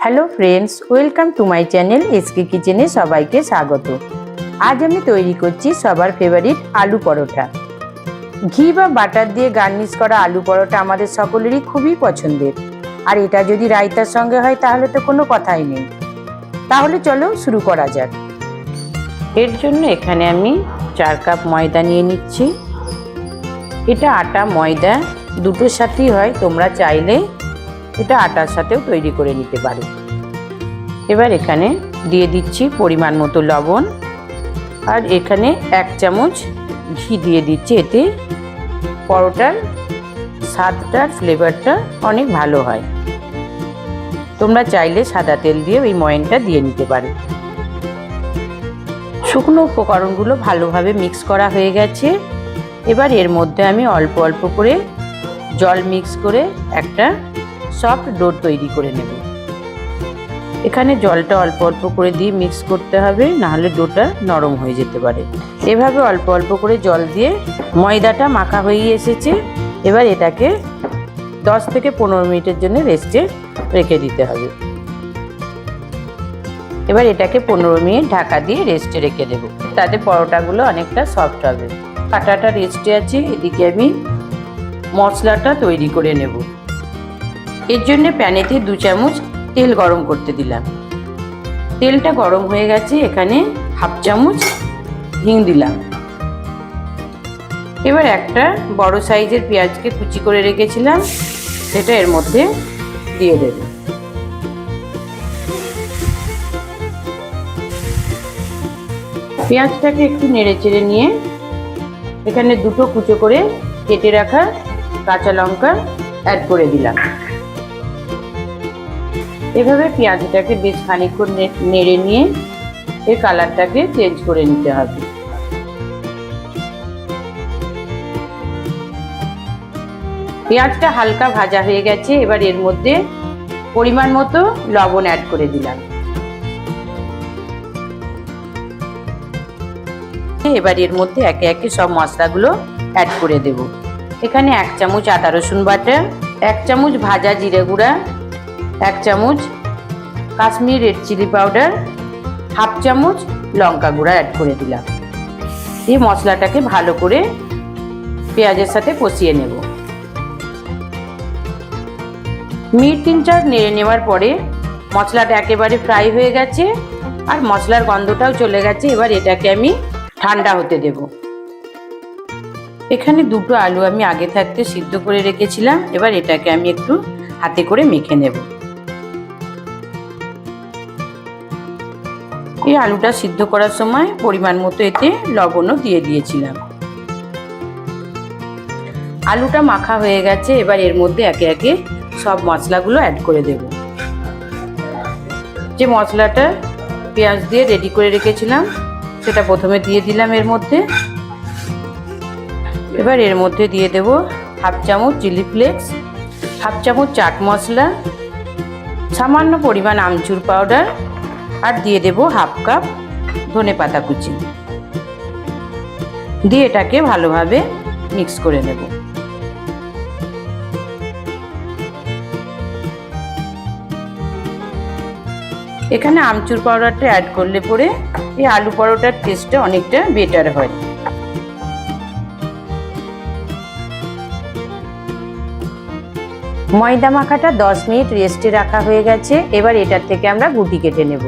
Hello friends, welcome to my channel SK কিচেনে সবাইকে স্বাগত। আজ আমি তৈরি করছি সবার ফেভারিট আলু পরোটা। ঘি বা বাটার দিয়ে গার্নিশ করা আলু পরোটা আমাদের সকলেরই খুবই পছন্দের, আর এটা যদি রায়তার সঙ্গে হয় তাহলে তো কোনো কথাই নেই। তাহলে চলো শুরু করা যাক। এর জন্য এখানে আমি 4 কাপ ময়দা নিয়ে নিচ্ছি। এটা আটা ময়দা দুটোর সাথেই হয়, তোমরা চাইলে এটা আটার সাথেও তৈরি করে নিতে পারো। এবার এখানে দিয়ে দিচ্ছি পরিমাণ মতো লবণ, আর এখানে 1 চামচ ঘি দিয়ে দিচ্ছি। এতে পরোটার স্বাদটার ফ্লেভারটা অনেক ভালো হয়। তোমরা চাইলে সাদা তেল দিয়ে এই ময়ানটা দিয়ে নিতে পারো। শুকনো উপকরণগুলো ভালোভাবে মিক্স করা হয়ে গেছে। এবার এর মধ্যে আমি অল্প অল্প করে জল মিক্স করে একটা সফট ডো তৈরি করে নেব। এখানে জলটা অল্প অল্প করে দিয়ে মিক্স করতে হবে, নাহলে ডোটা নরম হয়ে যেতে পারে। এভাবে অল্প অল্প করে জল দিয়ে ময়দাটা মাখা হয়ে এসেছে। এবার এটাকে 10 থেকে 15 মিনিটের জন্য রেস্টে রেখে দিতে হবে। এবার এটাকে 15 মিনিট ঢাকা দিয়ে রেস্টে রেখে দেব, তাতে পরোটাগুলো অনেকটা সফট হবে। আটাটা রেস্টে আছে, এদিকে আমি মশলাটা তৈরি করে নেব। এর জন্য প্যানেতে 2 চামচ তেল গরম করতে দিলাম। তেলটা গরম হয়ে গেছে, এখানে 1/2 চামচ হিং দিলাম। এবার একটা বড় সাইজের পেঁয়াজকে কুচি করে রেখেছিলাম, সেটা এর মধ্যে দিয়ে দেব। পেঁয়াজটাকে একটু নেড়ে চেড়ে নিয়ে এখানে 2টো কুচো করে কেটে রাখা কাঁচা লঙ্কা অ্যাড করে দিলাম। এভাবে পেঁয়াজটাকে বেশ খানিকক্ষণ নেড়ে নিয়ে এর কালারটাকে চেঞ্জ করে নিতে হবে। পেঁয়াজটা হালকা ভাজা হয়ে গেছে, এবার এর মধ্যে পরিমাণ মতো লবণ অ্যাড করে দিলাম। এবার এর মধ্যে একে একে সব মশলাগুলো অ্যাড করে দেব। এখানে 1 চামচ আদা রসুন বাটা, 1 চামচ ভাজা জিরে গুঁড়া, 1 চামচ কাশ্মীরি রেড চিলি পাউডার, 1/2 চামচ লঙ্কা গুঁড়া অ্যাড করে দিলাম। এই মশলাটাকে ভালো করে পেঁয়াজের সাথে কষিয়ে নেব। মিনিট 3-4 নেড়ে নেওয়ার পরে মশলাটা একেবারে ফ্রাই হয়ে গেছে, আর মশলার গন্ধটাও চলে গেছে। এবার এটাকে আমি ঠান্ডা হতে দেব। এখানে 2টো আলু আমি আগে থাকতে সিদ্ধ করে রেখেছিলাম। এবার এটাকে আমি একটু হাতে করে মেখে নেব। এই আলুটা সিদ্ধ করার সময় পরিমাণ মতো এতে লবণও দিয়ে দিয়েছিলাম। আলুটা মাখা হয়ে গেছে, এবার এর মধ্যে একে একে সব মশলাগুলো অ্যাড করে দেব। যে মশলাটা পেঁয়াজ দিয়ে রেডি করে রেখেছিলাম সেটা প্রথমে দিয়ে দিলাম এর মধ্যে। এবার এর মধ্যে দিয়ে দেব 1/2 চামচ চিলি ফ্লেক্স, 1/2 চামচ চাট মশলা, সামান্য পরিমাণ আমচুর পাউডার, আর দিয়ে দেব 1/2 কাপ ধনেপাতা কুচি। দিয়ে এটাকে ভালোভাবে মিক্স করে নেব। এখানে আমচুর পাউডারটা অ্যাড করলে পরে এই আলু পরোটার টেস্টটা অনেকটা বেটার হয়। ময়দা মাখাটা 10 মিনিট রেস্টে রাখা হয়ে গেছে। এবার এটার থেকে আমরা গুটি কেটে নেব।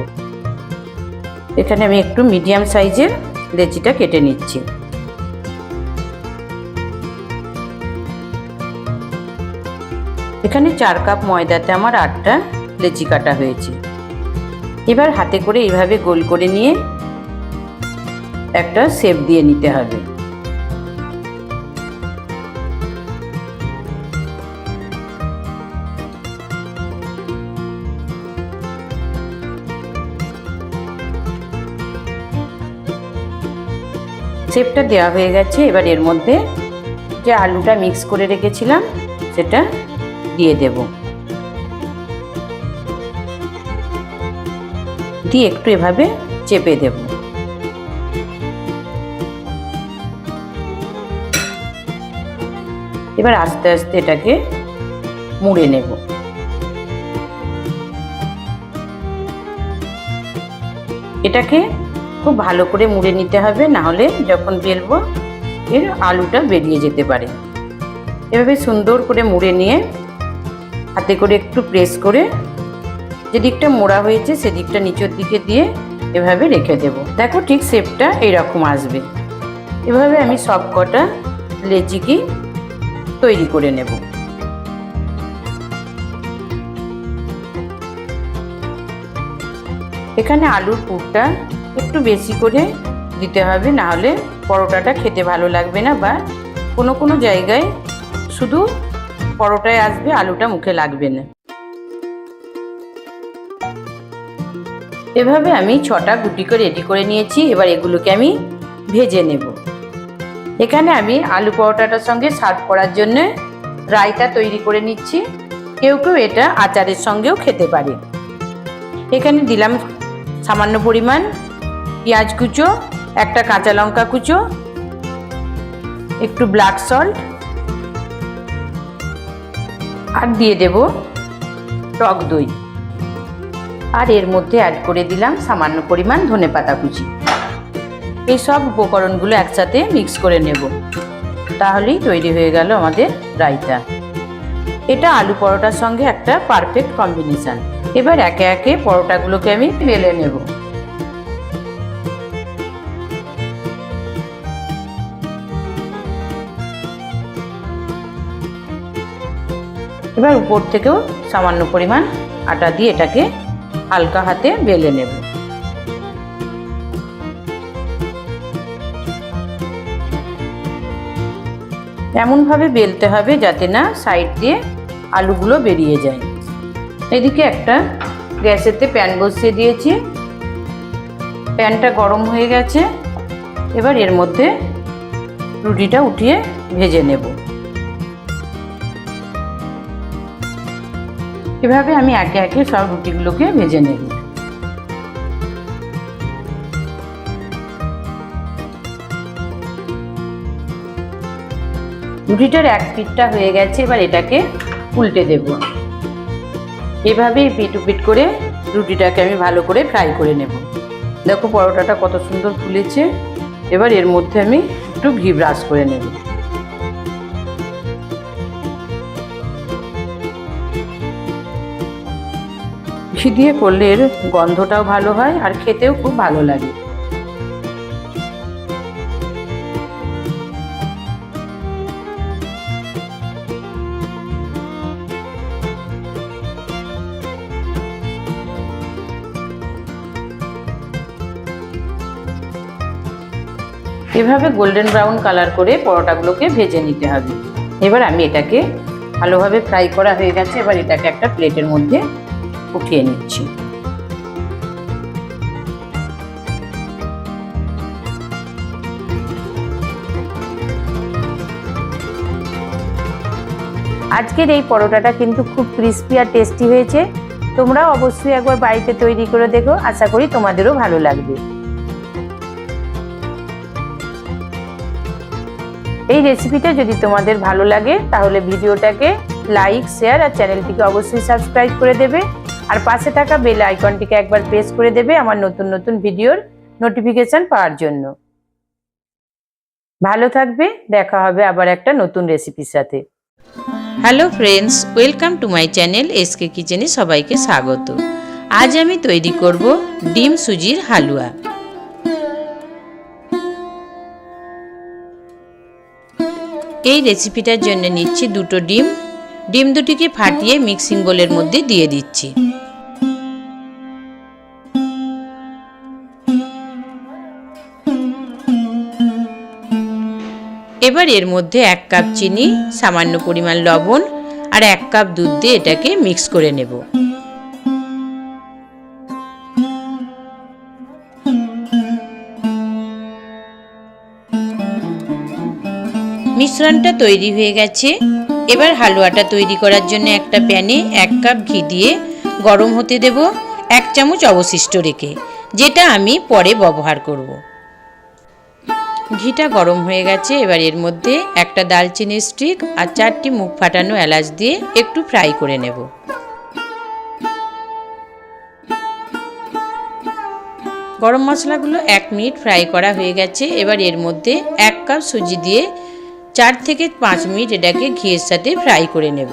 এখানে আমি একটু মিডিয়াম সাইজের লেচিটা কেটে নিচ্ছি। এখানে 4 কাপ ময়দাতে আমার 8টা লেচি কাটা হয়েছে। এবার হাতে করে এইভাবে গোল করে নিয়ে একটা শেপ দিয়ে নিতে হবে। শেপটা দেওয়া হয়ে গেছে। এবার এর মধ্যে যে আলুটা মিক্স করে রেখেছিলাম সেটা দিয়ে দেব। দিয়ে একটু এভাবে চেপে দেব। এবার আস্তে আস্তে এটাকে মুড়ে নেব। এটাকে খুব ভালো করে মুড়ে নিতে হবে, না হলে যখন বেলবো এর আলুটা বেরিয়ে যেতে পারে। এভাবে সুন্দর করে মুড়ে নিয়ে হাতে করে একটু প্রেস করে যেদিকটা মোড়া হয়েছে সেদিকটা নিচের দিকে দিয়ে এভাবে রেখে দেব। দেখো ঠিক শেপটা এইরকম আসবে। এভাবে আমি সব কটা লেচিকি তৈরি করে নেব। এখানে আলুর পুরটা একটু বেশি করে দিতে হবে, না হলে পরোটাটা খেতে ভালো লাগবে না, বা কোনো কোনো জায়গায় শুধু পরোটায় আসবে, আলুটা মুখে লাগবে না। এভাবে আমি 6টা গুটি করে রেডি করে নিয়েছি। এবার এগুলোকে আমি ভেজে নেব। এখানে আমি আলু পরোটাটার সঙ্গে সার্ভ করার জন্য রায়তা তৈরি করে নিচ্ছি। কেউ কেউ এটা আচারের সঙ্গেও খেতে পারে। এখানে দিলাম সামান্য পরিমাণ পেঁয়াজ কুচো, একটা কাঁচা লঙ্কা কুচো, একটু ব্ল্যাক সল্ট, আর দিয়ে দেব টক দই, আর এর মধ্যে অ্যাড করে দিলাম সামান্য পরিমাণ ধনেপাতা কুচি। এই সব উপকরণগুলো একসাথে মিক্স করে নেব, তাহলেই তৈরি হয়ে গেল আমাদের রায়তা। এটা আলু পরোটার সঙ্গে একটা পারফেক্ট কম্বিনেশন। এবার একে একে পরোটাগুলোকে আমি বেলে নেব। এবার উপর থেকেও সামান্য পরিমাণ আটা দিয়ে এটাকে হালকা হাতে বেলে নেব। এমনভাবে বেলতে হবে যাতে না সাইড দিয়ে আলুগুলো বেরিয়ে যায়। এদিকে একটা গ্যাসেতে প্যান বসিয়ে দিয়েছি। প্যানটা গরম হয়ে গেছে। এবার এর মধ্যে রুটিটা উঠিয়ে ভেজে নেব। এভাবে আমি একে একে সব রুটিগুলোকে ভেজে নেব। রুটিটার এক পিঠটা হয়ে গেছে। এবার এটাকে উল্টে দেব। এভাবে পিঠ উপিট করে রুটিটাকে আমি ভালো করে ফ্রাই করে নেব। দেখো পরোটাটা কত সুন্দর ফুলেছে। এবার এর মধ্যে আমি একটু ঘি ব্রাশ করে নেব। ঘি দিয়ে করলে এর গন্ধটাও ভালো হয় আর খেতেও খুব ভালো লাগে। এভাবে গোল্ডেন ব্রাউন কালার করে পরোটাগুলোকে ভেজে নিতে হবে। এবার আমি এটাকে ভালোভাবে ফ্রাই করা হয়ে গেছে। এবার এটাকে একটা প্লেটের মধ্যে উঠিয়ে নিচ্ছি। আজকের এই পরোটাটা কিন্তু খুব ক্রিস্পি আর টেস্টি হয়েছে। তোমরাও অবশ্যই একবার বাড়িতে তৈরি করে দেখো। আশা করি তোমাদেরও ভালো লাগবে। এই রেসিপিটা যদি তোমাদের ভালো লাগে তাহলে ভিডিওটাকে লাইক, শেয়ার আর চ্যানেলটিকে অবশ্যই সাবস্ক্রাইব করে দেবে। আর পাশে থাকা বেল আইকনটিকে একবার প্রেস করে দেবে আমার নতুন নতুন ভিডিওর নোটিফিকেশন পাওয়ার জন্য। ভালো থাকবে। দেখা হবে আবার একটা নতুন রেসিপির সাথে। Hello friends, welcome to my channel SK কিচেনে সবাইকে স্বাগত। আজ আমি তৈরি করব ডিম সুজির হালুয়া। এই রেসিপিটার জন্য নিচ্ছি 2টো ডিম। ডিম দুটিকে ফাটিয়ে মিক্সিং বোলের মধ্যে দিয়ে দিচ্ছি। এবার এর মধ্যে 1 কাপ চিনি, সামান্য পরিমাণ লবণ আর 1 কাপ দুধ দিয়ে এটাকে মিক্স করে নেব। মিশ্রণটা তৈরি হয়ে গেছে। এবার হালুয়াটা তৈরি করার জন্য একটা প্যানে 1 কাপ ঘি দিয়ে গরম হতে দেব, 1 চামচ অবশিষ্ট রেখে, যেটা আমি পরে ব্যবহার করব। ঘিটা গরম হয়ে গেছে। এবার এর মধ্যে একটা দারচিনি স্টিক আর 4টি মুখ ফাটানো এলাচ দিয়ে একটু ফ্রাই করে নেব। গরম মশলাগুলো 1 মিনিট ফ্রাই করা হয়ে গেছে। এবার এর মধ্যে 1 কাপ সুজি দিয়ে 4 থেকে 5 মিনিট এটাকে ঘিয়ের সাথে ফ্রাই করে নেব।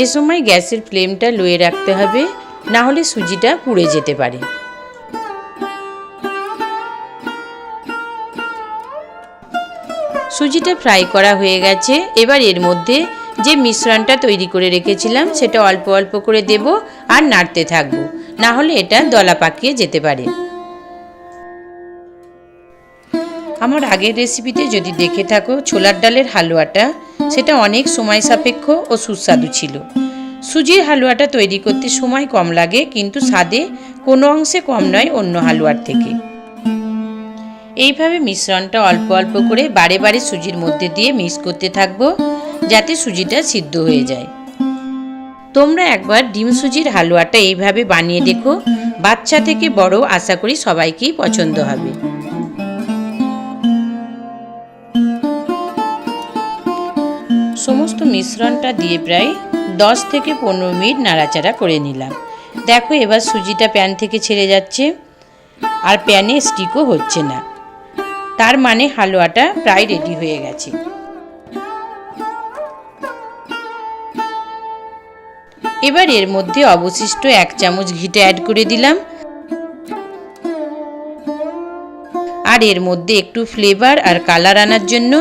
এ সময় গ্যাসের ফ্লেমটা লোয়ে রাখতে হবে, না হলে সুজিটা পুড়ে যেতে পারে। সুজিটা ফ্রাই করা হয়ে গেছে। এবার এর মধ্যে যে মিশ্রণটা তৈরি করে রেখেছিলাম সেটা অল্প অল্প করে দেব আর নাড়তে থাকবো, না হলে এটা দলা পাকিয়ে যেতে পারে। আমার আগের রেসিপিতে যদি দেখে থাকো ছোলার ডালের হালুয়াটা, সেটা অনেক সময় সাপেক্ষ ও সুস্বাদু ছিল। সুজির হালুয়াটা তৈরি করতে সময় কম লাগে, কিন্তু স্বাদে কোনো অংশে কম নয় অন্য হালুয়ার থেকে। এইভাবে মিশ্রণটা অল্প অল্প করে বারে বারে সুজির মধ্যে দিয়ে মিক্স করতে থাকবো, যাতে সুজিটা সিদ্ধ হয়ে যায়। তোমরা একবার ডিম সুজির হালুয়াটা এইভাবে বানিয়ে দেখো, বাচ্চা থেকে বড় আশা করি সবাইকেই পছন্দ হবে। সমস্ত মিশ্রণটা দিয়ে প্রায় 10 থেকে 15 মিনিট নাড়াচাড়া করে নিলাম। দেখো এবার সুজিটা প্যান থেকে ছেড়ে যাচ্ছে আর প্যানে স্টিকও হচ্ছে না, তার মানে হালুয়াটা প্রায় রেডি হয়ে গেছে। এবার এর মধ্যে অবশিষ্ট 1 চামচ ঘিটা অ্যাড করে দিলাম আর এর মধ্যে একটু ফ্লেভার আর কালার আনার জন্য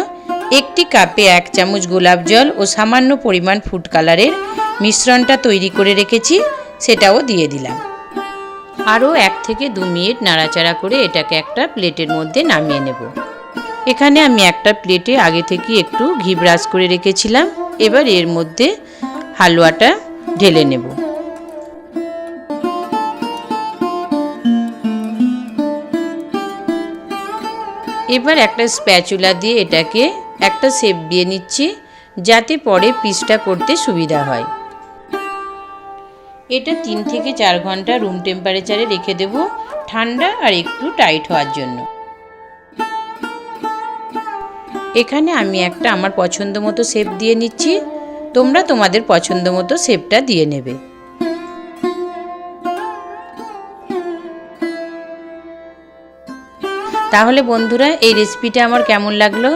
একটি কাপে 1 চামচ গোলাপ জল ও সামান্য পরিমাণ ফুড কালারের মিশ্রণটা তৈরি করে রেখেছি সেটাও দিয়ে দিলাম। আরও 1 থেকে 2 মিনিট নাড়াচাড়া করে এটাকে একটা প্লেটের মধ্যে নামিয়ে নেব। এখানে আমি একটা প্লেটে আগে থেকে একটু ঘি ব্রাশ করে রেখেছিলাম। এবার এর মধ্যে হালুয়াটা ঢেলে নেব। এবার একটা স্প্যাচুলা দিয়ে এটাকে একটা শেপ দিয়ে নিচ্ছি, যাতে পরে পিসটা করতে সুবিধা হয়। এটা 3 থেকে 4 ঘন্টা রুম টেম্পারেচারে রেখে দেব, ঠান্ডা আর একটু টাইট হওয়ার জন্য। এখানে আমি একটা আমার পছন্দ মতো শেপ দিয়ে নিচ্ছি, তোমরা তোমাদের পছন্দ মতো শেপটা দিয়ে নেবে। তাহলে বন্ধুরা এই রেসিপিটা আমার কেমন লাগলো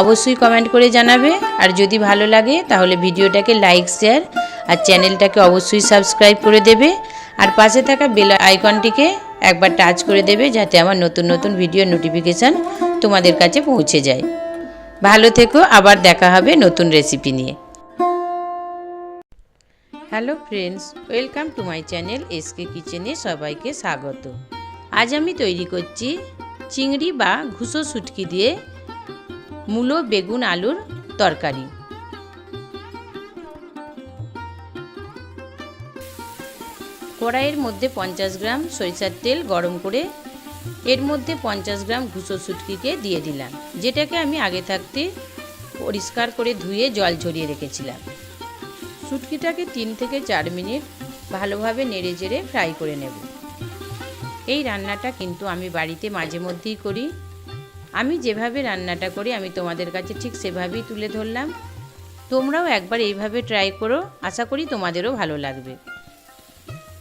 অবশ্যই কমেন্ট করে জানাবে। আর যদি ভালো লাগে তাহলে ভিডিওটাকে লাইক, শেয়ার আর চ্যানেলটাকে অবশ্যই সাবস্ক্রাইব করে দেবে। আর পাশে থাকা বেল আইকনটিকে একবার টাচ করে দেবে, যাতে আমার নতুন নতুন ভিডিও নোটিফিকেশান তোমাদের কাছে পৌঁছে যায়। ভালো থেকো, আবার দেখা হবে নতুন রেসিপি নিয়ে। Hello friends, welcome to my channel SK কিচেনে সবাইকে স্বাগত। আজ আমি তৈরি করছি চিংড়ি বা ঘুষো শুটকি দিয়ে মূলো, বেগুন, আলুর তরকারি। কড়াইয়ের মধ্যে 50 গ্রাম সরিষার তেল গরম করে এর মধ্যে 50 গ্রাম ঘুষো শুটকিকে দিয়ে দিলাম, যেটাকে আমি আগে থাকতে পরিষ্কার করে ধুয়ে জল ঝরিয়ে রেখেছিলাম। শুটকিটাকে 3 থেকে 4 মিনিট ভালোভাবে নেড়ে চেড়ে ফ্রাই করে নেব। এই রান্নাটা কিন্তু আমি বাড়িতে মাঝে মধ্যেই করি। আমি যেভাবে রান্নাটা করি আমি তোমাদের কাছে ঠিক সেভাবেই তুলে ধরলাম। তোমরাও একবার এইভাবে ট্রাই করো, আশা করি তোমাদেরও ভালো লাগবে।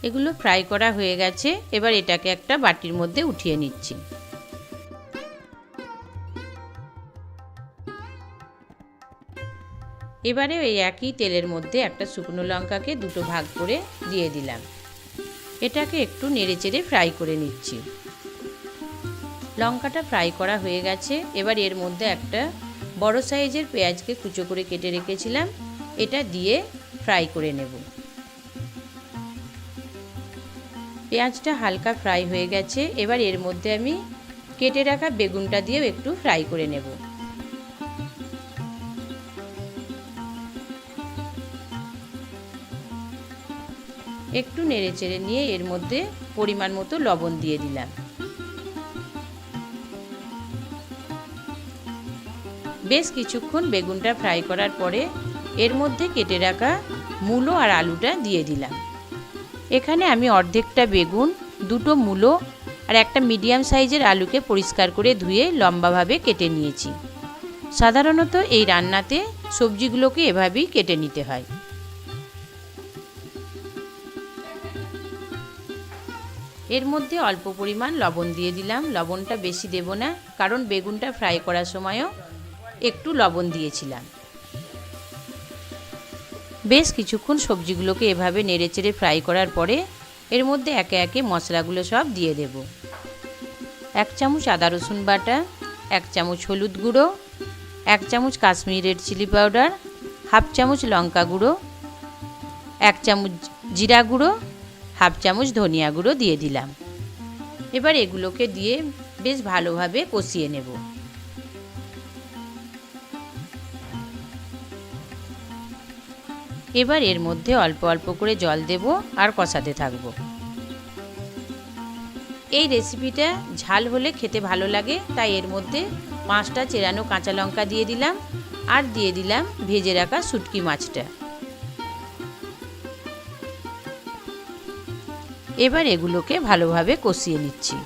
এগুলো ফ্রাই করা হয়ে গেছে, এবার এটাকে একটা বাটির মধ্যে উঠিয়ে নিচ্ছি। এবারে এই একই তেলের মধ্যে একটা শুকনো লঙ্কাকে 2টো ভাগ করে দিয়ে দিলাম। এটাকে একটু নেড়েচেড়ে ফ্রাই করে নিচ্ছি। লঙ্কাটা ফ্রাই করা হয়ে গেছে। এবার এর মধ্যে একটা বড় সাইজের পেঁয়াজকে কুচো করে কেটে রেখেছিলাম, এটা দিয়ে ফ্রাই করে নেব। পেঁয়াজটা হালকা ফ্রাই হয়ে গেছে। এবার এর মধ্যে আমি কেটে রাখা বেগুনটা দিয়েও একটু ফ্রাই করে নেব। একটু নেড়েচেড়ে নিয়ে এর মধ্যে পরিমাণ মতো লবণ দিয়ে দিলাম। বেশ কিছুক্ষণ বেগুনটা ফ্রাই করার পরে এর মধ্যে কেটে রাখা মূলো আর আলুটা দিয়ে দিলাম। এখানে আমি অর্ধেকটা বেগুন, 2টো মূলো আর একটা মিডিয়াম সাইজের আলুকে পরিষ্কার করে ধুয়ে লম্বাভাবে কেটে নিয়েছি। সাধারণত এই রান্নাতে সবজিগুলোকে এভাবেই কেটে নিতে হয়। এর মধ্যে অল্প পরিমাণ লবণ দিয়ে দিলাম। লবণটা বেশি দেব না, কারণ বেগুনটা ফ্রাই করার সময়ও একটু লবণ দিয়েছিলাম। বেশ কিছুক্ষণ সবজিগুলোকে এভাবে নেড়েচেড়ে ফ্রাই করার পরে এর মধ্যে একে একে মশলাগুলো সব দিয়ে দেব। 1 চামচ আদা রসুন বাটা, 1 চামচ হলুদ গুঁড়ো, 1 চামচ কাশ্মীরি রেড চিলি পাউডার, 1/2 চামচ লঙ্কা গুঁড়ো, 1 চামচ জিরা গুঁড়ো, 1/2 চামচ ধনিয়া গুঁড়ো দিয়ে দিলাম। এবার এগুলোকে দিয়ে বেশ ভালোভাবে কষিয়ে নেব। এবার এর মধ্যে অল্প অল্প করে জল দেব আর কষাতে থাকব। এই রেসিপিটা ঝাল হলে খেতে ভালো লাগে, তাই এর মধ্যে 5টা চেরানো কাঁচা লঙ্কা দিয়ে দিলাম আর দিয়ে দিলাম ভেজে রাখা শুটকি মাছটা। এবার এগুলোকে ভালোভাবে কষিয়ে নিচ্ছি।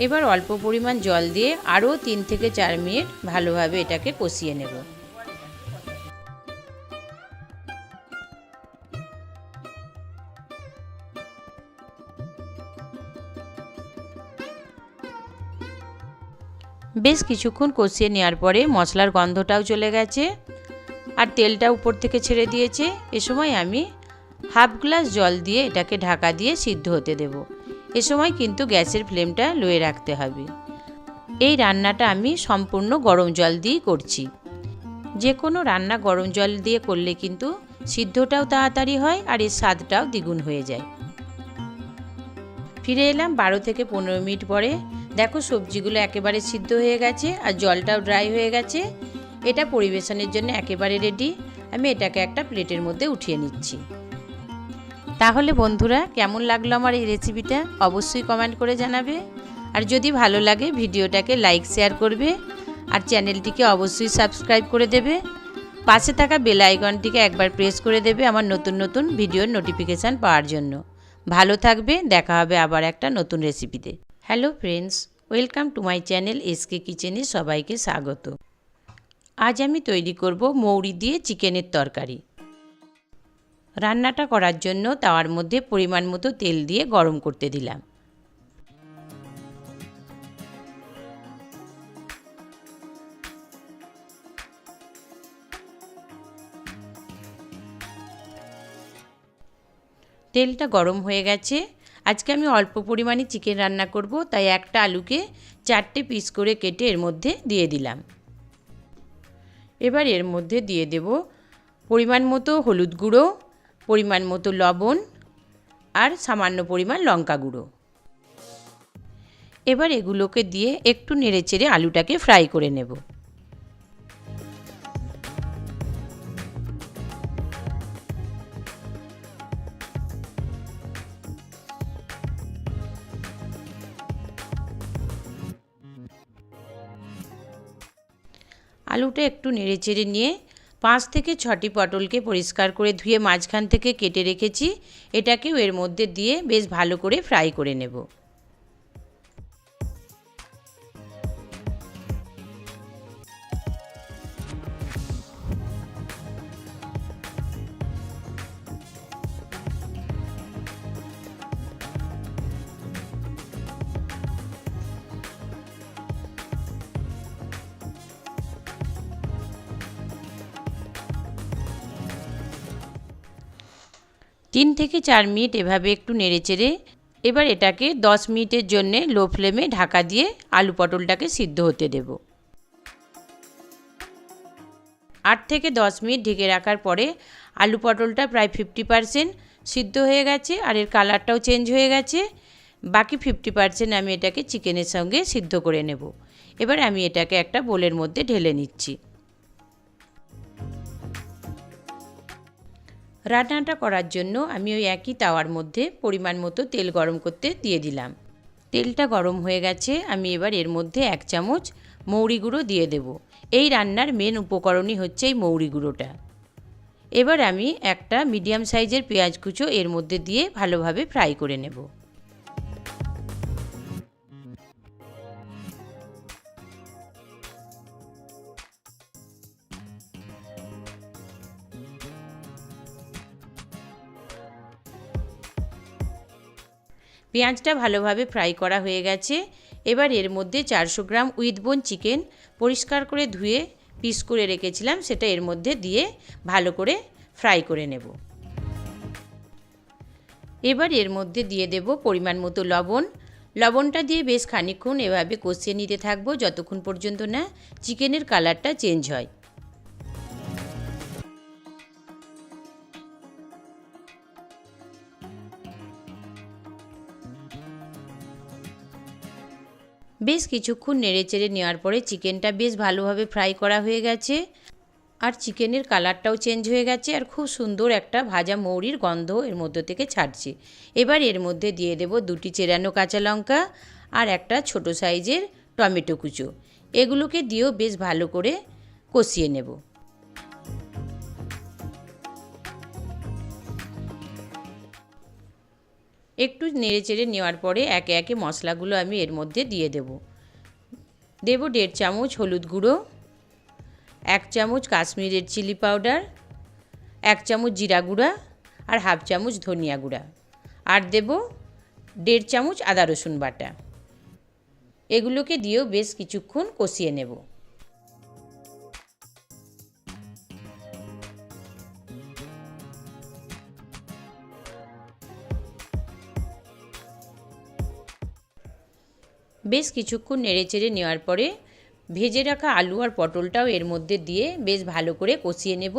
এবার অল্প পরিমাণ জল দিয়ে আরও 3 থেকে 4 মিনিট ভালোভাবে এটাকে কষিয়ে নেব। বেশ কিছুক্ষণ কষিয়ে নেওয়ার পরে মশলার গন্ধটাও চলে গেছে আর তেলটা উপর থেকে ছেড়ে দিয়েছে। এ সময় আমি 1/2 গ্লাস জল দিয়ে এটাকে ঢাকা দিয়ে সিদ্ধ হতে দেব। এ সময় কিন্তু গ্যাসের ফ্লেমটা লোয়ে রাখতে হবে। এই রান্নাটা আমি সম্পূর্ণ গরম জল দিয়েই করছি। যে কোনো রান্না গরম জল দিয়ে করলে কিন্তু সিদ্ধটাও তাড়াতাড়ি হয় আর এর স্বাদটাও দ্বিগুণ হয়ে যায়। ফিরে এলাম 12 থেকে 15 মিনিট পরে। দেখো সবজিগুলো একেবারে সিদ্ধ হয়ে গেছে আর জলটাও ড্রাই হয়ে গেছে। এটা পরিবেশনের জন্য একেবারে রেডি। আমি এটাকে একটা প্লেটের মধ্যে উঠিয়ে নিচ্ছি। তাহলে বন্ধুরা, কেমন লাগলো আমার এই রেসিপিটা অবশ্যই কমেন্ট করে জানাবে। আর যদি ভালো লাগে ভিডিওটাকে লাইক শেয়ার করবে আর চ্যানেলটিকে অবশ্যই সাবস্ক্রাইব করে দেবে। পাশে থাকা বেল আইকনটিকে একবার প্রেস করে দেবে আমার নতুন নতুন ভিডিওর নোটিফিকেশান পাওয়ার জন্য। ভালো থাকবে, দেখা হবে আবার একটা নতুন রেসিপিতে। Hello friends, welcome to my channel SK কিচেনে সবাইকে স্বাগত। আজ আমি তৈরি করব মৌরি দিয়ে চিকেনের তরকারি। রান্নাটা করার জন্য তাওয়ার মধ্যে পরিমাণ মতো তেল দিয়ে গরম করতে দিলাম। তেলটা গরম হয়ে গেছে। আজকে আমি অল্প পরিমাণে চিকেন রান্না করব, তাই একটা আলুকে 4টে পিস করে কেটে এর মধ্যে দিয়ে দিলাম। এবার এর মধ্যে দিয়ে দেব পরিমাণ মতো হলুদ গুঁড়ো, পরিমাণ মতো লবণ আর সামান্য পরিমাণ লঙ্কা গুঁড়ো। এবার এগুলোকে দিয়ে একটু নেড়েচেড়ে আলুটাকে ফ্রাই করে নেব। আলুটা একটু নেড়েচেড়ে নিয়ে 5 থেকে 6টি পটলকে পরিষ্কার করে ধুয়ে মাঝখান থেকে কেটে রেখেছি, এটাকেও এর মধ্যে দিয়ে বেশ ভালো করে ফ্রাই করে নেব। তিন থেকে 4 মিনিট এভাবে একটু নেড়েচেড়ে এবার এটাকে 10 মিনিটের জন্যে লো ফ্লেমে ঢাকা দিয়ে আলু পটলটাকে সিদ্ধ হতে দেব। 8 থেকে 10 মিনিট ঢেকে রাখার পরে আলু পটলটা প্রায় 50% সিদ্ধ হয়ে গেছে আর এর কালারটাও চেঞ্জ হয়ে গেছে। বাকি 50% আমি এটাকে চিকেনের সঙ্গে সিদ্ধ করে নেব। এবার আমি এটাকে একটা বোলের মধ্যে ঢেলে নিচ্ছি। রান্নাটা করার জন্য আমি ওই একই তাওয়ার মধ্যে পরিমাণ মতো তেল গরম করতে দিয়ে দিলাম। তেলটা গরম হয়ে গেছে। আমি এবার এর মধ্যে 1 চামচ মৌরি গুঁড়ো দিয়ে দেব। এই রান্নার মেন উপকরণই হচ্ছে এই মৌরি গুঁড়োটা। এবার আমি একটা মিডিয়াম সাইজের পেঁয়াজ কুচো এর মধ্যে দিয়ে ভালোভাবে ফ্রাই করে নেব। পেঁয়াজটা ভালোভাবে ফ্রাই করা হয়ে গেছে। এবার এর মধ্যে 400 গ্রাম উইথ বোন চিকেন পরিষ্কার করে ধুয়ে পিস করে রেখেছিলাম, সেটা এর মধ্যে দিয়ে ভালো করে ফ্রাই করে নেব। এবার এর মধ্যে দিয়ে দেব পরিমাণ মতো লবণ। লবণটা দিয়ে বেশ খানিকক্ষণ এভাবে কষিয়ে নিতে থাকবো যতক্ষণ পর্যন্ত না চিকেনের কালারটা চেঞ্জ হয়। বেশ কিছুক্ষণ নেড়েচেড়ে নেওয়ার পরে চিকেনটা বেশ ভালোভাবে ফ্রাই করা হয়ে গেছে, আর চিকেনের কালারটাও চেঞ্জ হয়ে গেছে, আর খুব সুন্দর একটা ভাজা মৌরির গন্ধ এর মধ্যে থেকে ছাড়ছে। এবার এর মধ্যে দিয়ে দেব 2টি চেরানো কাঁচা লঙ্কা আর একটা ছোট সাইজের টমেটো কুচো। এগুলোকে দিয়েও বেশ ভালো করে কষিয়ে নেব। একটু নেড়েচেড়ে নেওয়ার পরে একে একে মশলাগুলো আমি এর মধ্যে দিয়ে দেব। 1.5 চামচ হলুদ গুঁড়ো, 1 চামচ কাশ্মীরের চিলি পাউডার, 1 চামচ জিরা গুঁড়া আর 1/2 চামচ ধনিয়া গুঁড়া, আর দেব 1.5 চামচ আদা রসুন বাটা। এগুলোকে দিয়েও বেশ কিছুক্ষণ কষিয়ে নেব। বেশ কিছুক্ষণ নেড়েচেড়ে নেওয়ার পরে ভেজে রাখা আলু আর পটলটাও এর মধ্যে দিয়ে বেশ ভালো করে কষিয়ে নেব,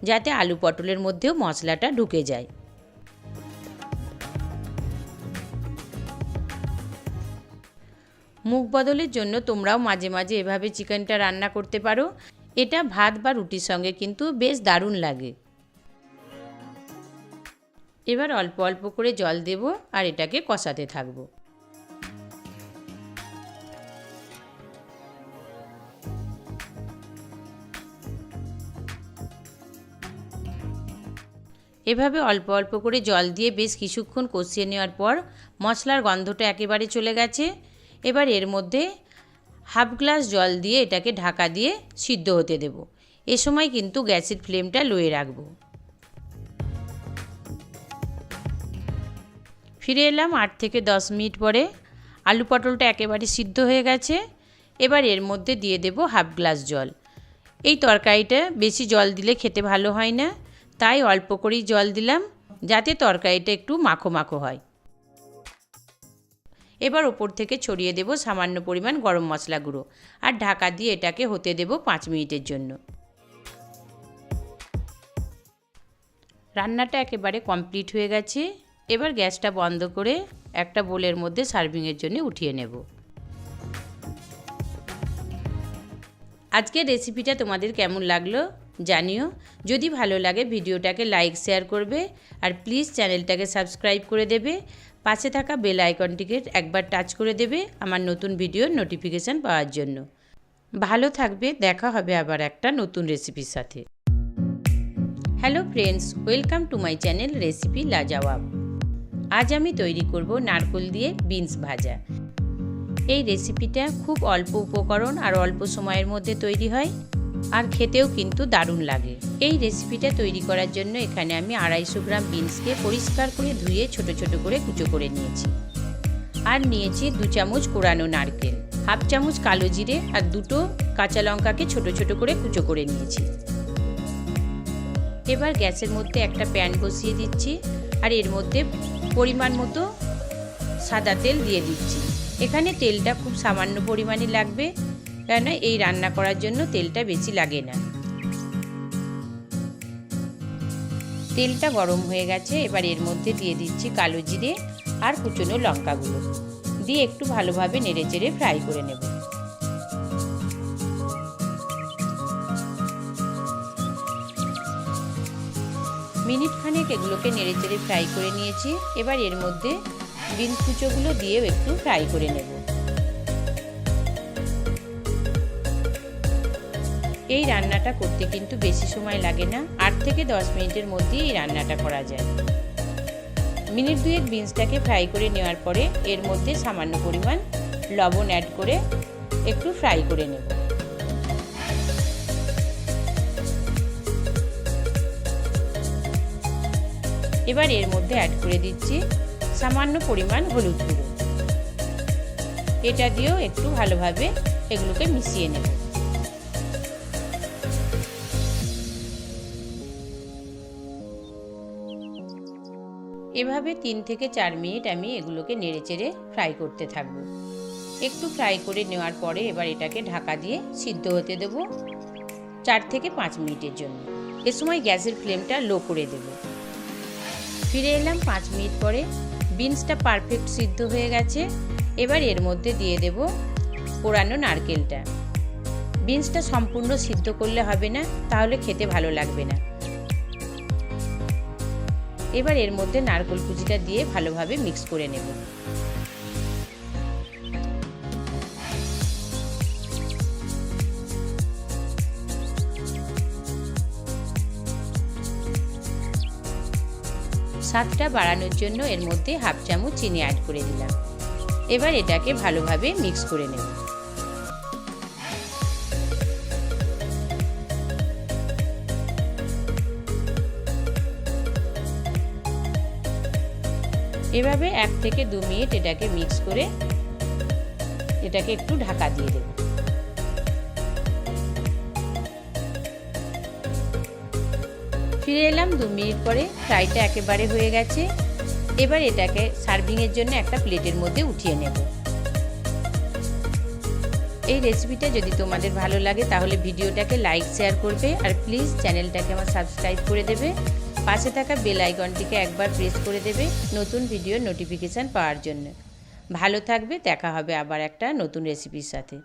যাতে আলু পটলের মধ্যেও মশলাটা ঢুকে যায়। মুখ বদলের জন্য তোমরাও মাঝে মাঝে এভাবে চিকেনটা রান্না করতে পারো। এটা ভাত বা রুটির সঙ্গে কিন্তু বেশ দারুণ লাগে। এবার অল্প অল্প করে জল দেব আর এটাকে কষাতে থাকবো। এভাবে অল্প অল্প করে জল দিয়ে বেশ কিছুক্ষণ কষিয়ে নেওয়ার পর মশলার গন্ধটা একেবারে চলে গেছে। এবার এর মধ্যে 1/2 গ্লাস জল দিয়ে এটাকে ঢাকা দিয়ে সিদ্ধ হতে দেব। এ সময় কিন্তু গ্যাসের ফ্লেমটা লোয়ে রাখব। ফিরে এলাম 8 থেকে 10 মিনিট পরে। আলু পটলটা একেবারে সিদ্ধ হয়ে গেছে। এবার এর মধ্যে দিয়ে দেব 1/2 গ্লাস জল। এই তরকারিটা বেশি জল দিলে খেতে ভালো হয় না, তাই অল্প করেই জল দিলাম, যাতে তরকারিটা একটু মাখো মাখো হয়। এবার ওপর থেকে ছড়িয়ে দেব সামান্য পরিমাণ গরম মশলা গুঁড়ো আর ঢাকা দিয়ে এটাকে হতে দেব 5 মিনিটের জন্য। রান্নাটা একেবারে কমপ্লিট হয়ে গেছে। এবার গ্যাসটা বন্ধ করে একটা বোলের মধ্যে সার্ভিংয়ের জন্য উঠিয়ে নেব। আজকের রেসিপিটা তোমাদের কেমন লাগলো জানিও। যদি ভালো লাগে ভিডিওটাকে লাইক শেয়ার করবে, আর প্লিজ চ্যানেলটাকে সাবস্ক্রাইব করে দেবে। পাশে থাকা বেল আইকনটিকে একবার টাচ করে দেবে আমার নতুন ভিডিওর নোটিফিকেশান পাওয়ার জন্য। ভালো থাকবে, দেখা হবে আবার একটা নতুন রেসিপির সাথে। Hello friends, welcome to my channel recipe Lajawab. আজ আমি তৈরি করব নারকেল দিয়ে বিনস ভাজা। এই রেসিপিটা খুব অল্প উপকরণ আর অল্প সময়ের মধ্যে তৈরি হয়, আর খেতেও কিন্তু দারুণ লাগে। এই রেসিপিটা তৈরি করার জন্য এখানে আমি 250 গ্রাম বিনসকে পরিষ্কার করে ধুয়ে ছোট ছোট করে কুচো করে নিয়েছি, আর নিয়েছি 2 চামচ কোরানো নারকেল, 1/2 চামচ কালো জিরে আর 2টো কাঁচা লঙ্কাকে ছোট ছোট করে কুচো করে নিয়েছি। এবার গ্যাসের মধ্যে একটা প্যান বসিয়ে দিচ্ছি, আর এর মধ্যে পরিমাণ মতো সাদা তেল দিয়ে দিচ্ছি। এখানে তেলটা খুব সামান্য পরিমাণে লাগবে, কেননা এই রান্না করার জন্য তেলটা বেশি লাগে না। তেলটা গরম হয়ে গেছে। এবার এর মধ্যে দিয়ে দিচ্ছি কালো জিরে আর কুচনো লঙ্কাগুলো দিয়ে একটু ভালোভাবে নেড়েচেড়ে ফ্রাই করে নেব। মিনিট খানেক এগুলোকে নেড়েচেড়ে ফ্রাই করে নিয়েছি। এবার এর মধ্যে বিনস কুচোগুলো দিয়েও একটু ফ্রাই করে নেব। এই রান্নাটা করতে কিন্তু বেশি সময় লাগে না, 8 থেকে 10 মিনিটের মধ্যেই এই রান্নাটা করা যায়। মিনিট 2 বিনসটাকে ফ্রাই করে নেওয়ার পরে এর মধ্যে সামান্য পরিমাণ লবণ অ্যাড করে একটু ফ্রাই করে নেব। এবার এর মধ্যে অ্যাড করে দিচ্ছি সামান্য পরিমাণ হলুদ গুঁড়ো। এটা দিয়েও একটু ভালোভাবে এগুলোকে মিশিয়ে নেব। এভাবে 3 থেকে 4 মিনিট আমি এগুলোকে নেড়েচেড়ে ফ্রাই করতে থাকব। একটু ফ্রাই করে নেওয়ার পরে এবার এটাকে ঢাকা দিয়ে সিদ্ধ হতে দেব 4 থেকে 5 মিনিটের জন্য। এ সময় গ্যাসের ফ্লেমটা লো করে দেব। ফিরে এলাম 5 মিনিট পরে। বিনসটা পারফেক্ট সিদ্ধ হয়ে গেছে। এবার এর মধ্যে দিয়ে দেব পোড়ানো নারকেলটা। বিনসটা সম্পূর্ণ সিদ্ধ করলে হবে না, তাহলে খেতে ভালো লাগবে না। এবার এর মধ্যে নারকেল কুচিটা দিয়ে ভালোভাবে মিক্স করে নেব। স্বাদটা বাড়ানোর জন্য এর মধ্যে হাফ চামচ চিনি অ্যাড করে দিলাম। এবার এটাকে ভালোভাবে মিক্স করে নেব। এভাবে 1 থেকে 2 মিনিট এটাকে মিক্স করে এটাকে একটু ঢাকা দিয়ে দেব। ফিরে এলাম 2 মিনিট পরে। ফ্রাইটা একেবারে হয়ে গেছে। এবার এটাকে সার্ভিংয়ের জন্য একটা প্লেটের মধ্যে উঠিয়ে নেব। এই রেসিপিটা যদি তোমাদের ভালো লাগে তাহলে ভিডিওটাকে লাইক শেয়ার করবে, আর প্লিজ চ্যানেলটাকে আমার সাবস্ক্রাইব করে দেবে। পাশে থাকা বেল আইকনটিকে একবার প্রেস করে দেবে নতুন ভিডিওর নোটিফিকেশান পাওয়ার জন্য। ভালো থাকবে, দেখা হবে আবার একটা নতুন রেসিপির সাথে।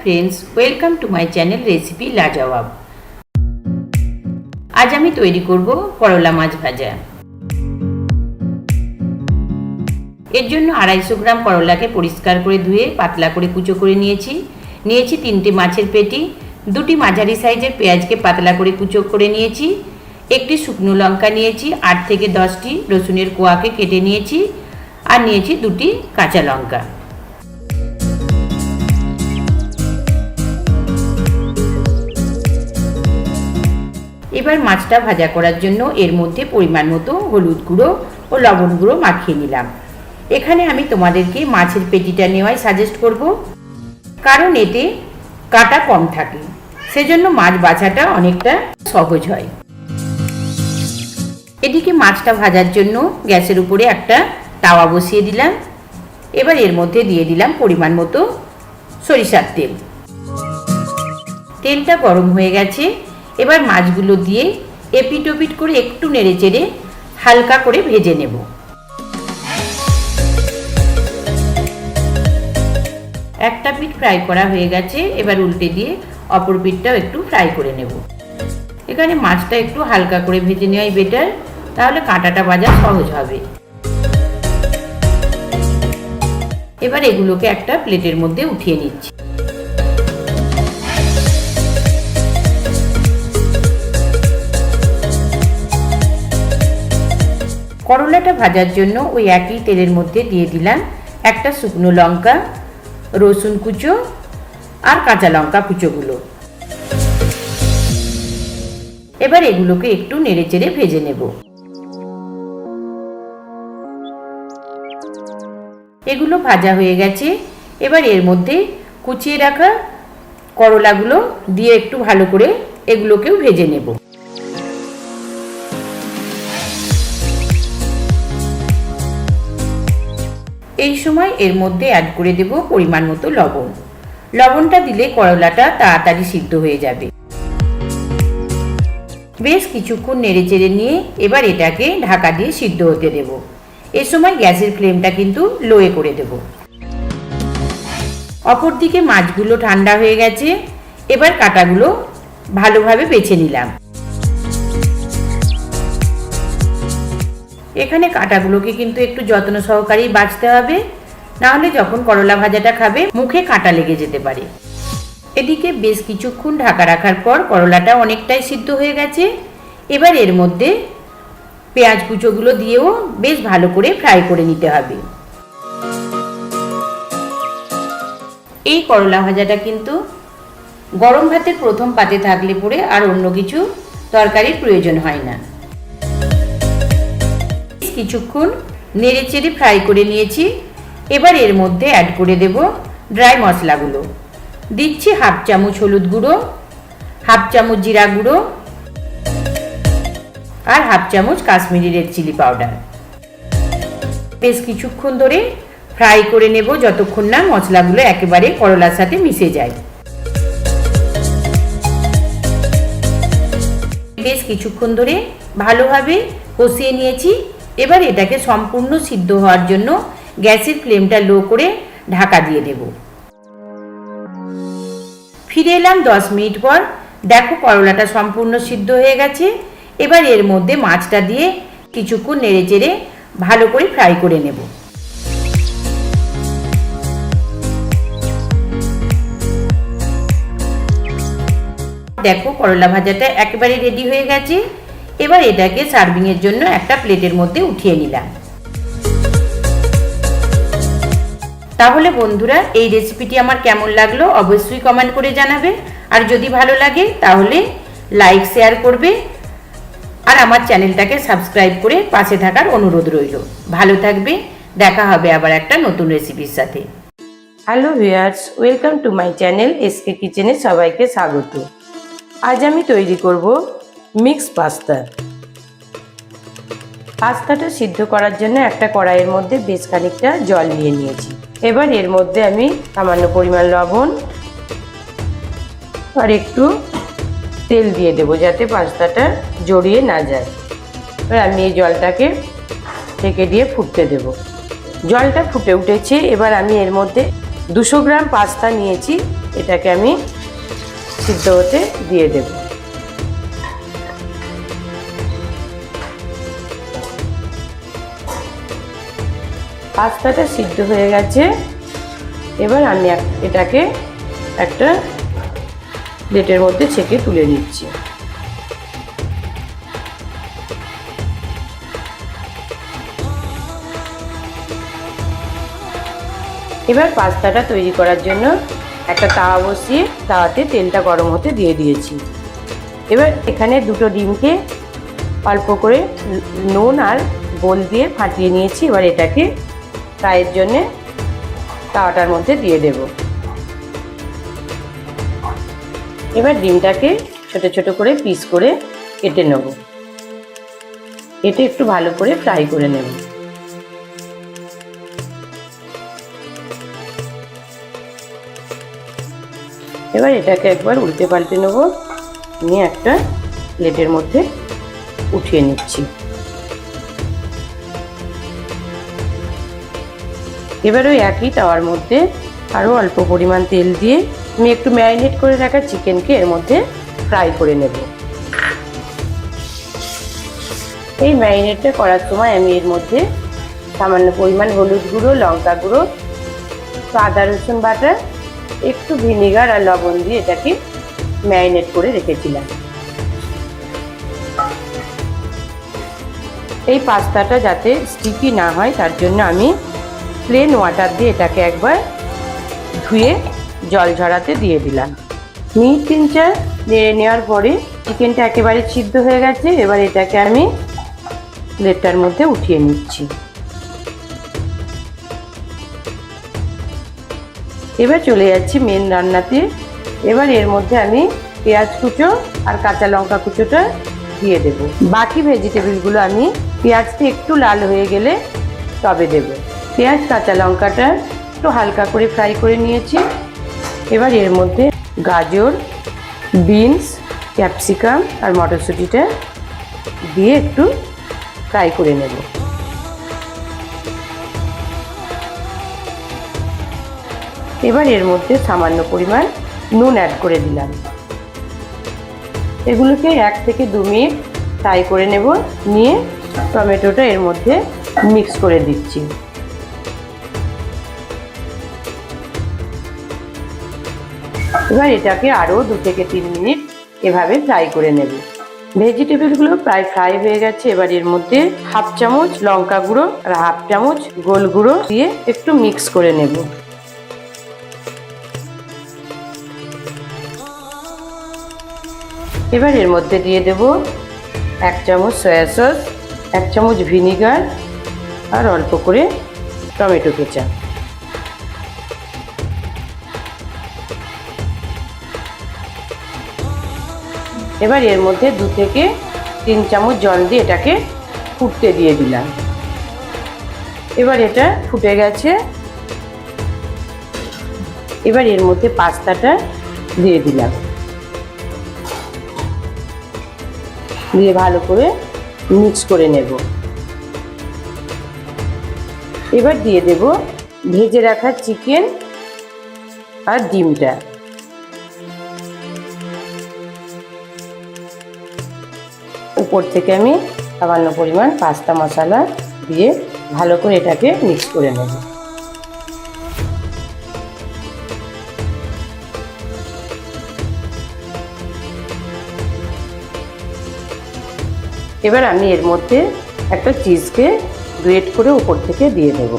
Friends, welcome to my channel recipe Lajawab. আজ আমি তৈরি করব করলা মাছ ভাজা। এর জন্য 250 গ্রাম করলাকে পরিষ্কার করে ধুয়ে পাতলা করে কুচো করে নিয়েছি। 3টে মাছের পেটি, 2টি মাঝারি সাইজের পেঁয়াজকে পাতলা করে কুচো করে নিয়েছি। 1টি শুকনো লঙ্কা নিয়েছি, 8 থেকে 10টি রসুনের কোয়াকে কেটে নিয়েছি, আর নিয়েছি 2টি কাঁচা লঙ্কা। এবার মাছটা ভাজা করার জন্য এর মধ্যে পরিমাণ মতো হলুদ গুঁড়ো ও লবণ গুঁড়ো মাখিয়ে নিলাম। এখানে আমি তোমাদেরকে মাছের পেটিটা নেওয়াই সাজেস্ট করব, কারণ এতে কাঁটা কম থাকে, সেজন্য মাছ বাছাটা অনেকটা সহজ হয়। এদিকে মাছটা ভাজার জন্য গ্যাসের উপরে একটা তাওয়া বসিয়ে দিলাম। এবার এর মধ্যে দিয়ে দিলাম পরিমাণ মতো সরিষার তেল। তেলটা গরম হয়ে গেছে। এবার মাছগুলো দিয়ে এপিট ওপিট করে একটু নেড়ে চেড়ে হালকা করে ভেজে নেব। একটা পিঠ ফ্রাই করা হয়ে গেছে, এবার উল্টে দিয়ে অপর পিঠটাও একটু ফ্রাই করে নেব। এখানে মাছটা একটু হালকা করে ভেজে নেওয়াই বেটার, তাহলে কাঁটাটা ভাজা সহজ হবে। এবার এগুলোকে একটা প্লেটের মধ্যে উঠিয়ে নিচ্ছি। করলাটা ভাজার জন্য ওই একই তেলের মধ্যে দিয়ে দিলাম একটা শুকনো লঙ্কা, রসুন কুচো আর কাঁচা লঙ্কা কুচোগুলো। এবার এগুলোকে একটু নেড়ে চেড়ে ভেজে নেব। এগুলো ভাজা হয়ে গেছে। এবার এর মধ্যে কুচিয়ে রাখা করলাগুলো দিয়ে একটু ভালো করে এগুলোকেও ভেজে নেব। এই সময় এর মধ্যে অ্যাড করে দেব পরিমাণ মতো লবণ। লবণটা দিলে করলাটা তাড়াতাড়ি সিদ্ধ হয়ে যাবে। বেশ কিছুক্ষণ নেড়ে চেড়ে নিয়ে এবার এটাকে ঢাকা দিয়ে সিদ্ধ হতে দেব। এ সময় গ্যাসের ফ্লেমটা কিন্তু লোয়ে করে দেব। অপরদিকে মাছগুলো ঠান্ডা হয়ে গেছে। এবার কাঁটাগুলো ভালোভাবে বেছে নিলাম। এখানে কাঁটাগুলোকে কিন্তু একটু যত্ন সহকারেই বাছতে হবে, নাহলে যখন করলা ভাজাটা খাবে মুখে কাঁটা লেগে যেতে পারে। এদিকে বেশ কিছুক্ষণ ঢাকা রাখার পর করলাটা অনেকটাই সিদ্ধ হয়ে গেছে। এবার এর মধ্যে পেঁয়াজ কুচোগুলো দিয়েও বেশ ভালো করে ফ্রাই করে নিতে হবে। এই করলা ভাজাটা কিন্তু গরম ভাতের প্রথম পাতে থাকলে পরে আর অন্য কিছু তরকারির প্রয়োজন হয় না। কিছুক্ষণ নেড়ে চেড়ে ফ্রাই করে নিয়েছি। এবার এর মধ্যে অ্যাড করে দেব ড্রাই মশলাগুলো। দিচ্ছি 1/2 চামচ হলুদ গুঁড়ো, 1/2 চামচ জিরা গুঁড়ো আর 1/2 চামচ কাশ্মীরি রেড চিলি পাউডার। বেশ কিছুক্ষণ ধরে ফ্রাই করে নেব, যতক্ষণ না মশলাগুলো একেবারে করলার সাথে মিশে যায়। বেশ কিছুক্ষণ ধরে ভালোভাবে কষিয়ে নিয়েছি। এবার এটাকে সম্পূর্ণ সিদ্ধ হওয়ার জন্য গ্যাসের ফ্লেমটা লো করে ঢাকা দিয়ে দেব। ফিরে এলাম 10 মিনিট পর। দেখো করলাটা সম্পূর্ণ সিদ্ধ হয়ে গেছে। এবার এর মধ্যে মাছটা দিয়ে কিছুক্ষণ নেড়ে চেড়ে ভালো করে ফ্রাই করে নেব। দেখো করলা ভাজাটা একেবারে রেডি হয়ে গেছে। এবার এটাকে সার্ভিং এর জন্য একটা প্লেটের মধ্যে উঠিয়ে নিলাম। তাহলে বন্ধুরা, এই রেসিপিটি আমার কেমন লাগলো অবশ্যই কমেন্ট করে জানাবে। আর যদি ভালো লাগে তাহলে লাইক শেয়ার করবে, আর আমার চ্যানেলটাকে সাবস্ক্রাইব করে পাশে থাকার অনুরোধ রইল। ভালো থাকবে, দেখা হবে আবার একটা নতুন রেসিপির সাথে। Hello viewers, welcome to my channel SK কিচেনে সবাইকে স্বাগত। আজ আমি তৈরি করব মিক্স পাস্তা। পাস্তাটা সিদ্ধ করার জন্য একটা কড়াইয়ের মধ্যে বেশ খানিকটা জল নিয়ে নিয়েছি। এবার এর মধ্যে আমি সামান্য পরিমাণ লবণ আর একটু তেল দিয়ে দেবো, যাতে পাস্তাটা জড়িয়ে না যায়। এবার আমি এই জলটাকে ঢেকে দিয়ে ফুটতে দেব। জলটা ফুটে উঠেছে। এবার আমি এর মধ্যে 200 গ্রাম পাস্তা নিয়েছি, এটাকে আমি সিদ্ধ হতে দিয়ে দেব। পাস্তাটা সিদ্ধ হয়ে গেছে। এবার আমি এটাকে একটা প্লেটের মধ্যে ছেঁকে তুলে নিচ্ছি। এবার পাস্তাটা তৈরি করার জন্য একটা তাওয়া বসিয়ে তাওয়াতে তেলটা গরম হতে দিয়ে দিয়েছি। এবার এখানে 2টো ডিমকে অল্প করে নুন আর গোল দিয়ে ফাটিয়ে নিয়েছি। এবার এটাকে ফ্রাইয়ের জন্য তাওয়াটার মধ্যে দিয়ে দেব। এবার ডিমটাকে ছোট ছোট করে পিস করে কেটে নেব। এটা একটু ভালো করে ফ্রাই করে নেব। এবার এটাকে একবার উল্টে পাল্টে নেব, নিয়ে একটা প্লেটের মধ্যে উঠিয়ে নিচ্ছি। এবার ওই একই তাওয়ার মধ্যে আরও অল্প পরিমাণ তেল দিয়ে আমি একটু ম্যারিনেট করে রাখা চিকেনকে এর মধ্যে ফ্রাই করে নেব। এই ম্যারিনেটটা করার সময় আমি এর মধ্যে সামান্য পরিমাণ হলুদ গুঁড়ো, লঙ্কা গুঁড়ো, আদা রসুন বাটা, একটু ভিনেগার আর লবণ দিয়ে এটাকে ম্যারিনেট করে রেখেছিলাম। এই পাস্তাটা যাতে স্টিকি না হয় তার জন্য আমি প্লেন ওয়াটার দিয়ে এটাকে একবার ধুয়ে জল ঝরাতে দিয়ে দিলাম। মিনিট 3-4 নেড়ে নেওয়ার পরে চিকেনটা একেবারে সিদ্ধ হয়ে গেছে। এবার এটাকে আমি প্লেটটার মধ্যে উঠিয়ে নিচ্ছি। এবার চলে যাচ্ছি মেন রান্নাতে। এবার এর মধ্যে আমি পেঁয়াজ কুচো আর কাঁচা লঙ্কা কুচোটা দিয়ে দেব। বাকি ভেজিটেবলগুলো আমি পেঁয়াজটা একটু লাল হয়ে গেলে তবে দেব। পেঁয়াজ কাঁচা লঙ্কাটা একটু হালকা করে ফ্রাই করে নিয়েছি। এবার এর মধ্যে গাজর, বিনস, ক্যাপসিকাম আর মটরশুঁটিটা দিয়ে একটু ফ্রাই করে নেব। এবার এর মধ্যে সামান্য পরিমাণ নুন অ্যাড করে দিলাম। এগুলোকে 1 থেকে 2 মিনিট ফ্রাই করে নেব। নিয়ে টমেটোটা এর মধ্যে মিক্স করে দিচ্ছি। এবার এটাকে আরও 2 থেকে 3 মিনিট এভাবে ফ্রাই করে নেব। ভেজিটেবলগুলো প্রায় ফ্রাই হয়ে গেছে। এবার এর মধ্যে 1/2 চামচ লঙ্কা গুঁড়ো আর 1/2 চামচ গোল গুঁড়ো দিয়ে একটু মিক্স করে নেব। এবার এর মধ্যে দিয়ে দেব 1 চামচ সয়া সস, 1 চামচ ভিনিগার আর অল্প করে টমেটো কেচাপ। এবার এর মধ্যে 2 থেকে 3 চামচ জল দিয়ে এটাকে ফুটতে দিয়ে দিলাম। এবার এটা ফুটে গেছে। এবার এর মধ্যে পাস্তাটা দিয়ে দিলাম, দিয়ে ভালো করে মিক্স করে নেব। এবার দিয়ে দেব ভেজে রাখা চিকেন আর ডিমটা। উপর থেকে আমি সামান্য পরিমাণ পাস্তা মশলা দিয়ে ভালো করে এটাকে মিক্স করে নেব। এবার আমি এর মধ্যে একটা চিজকে গ্রেট করে উপর থেকে দিয়ে দেব।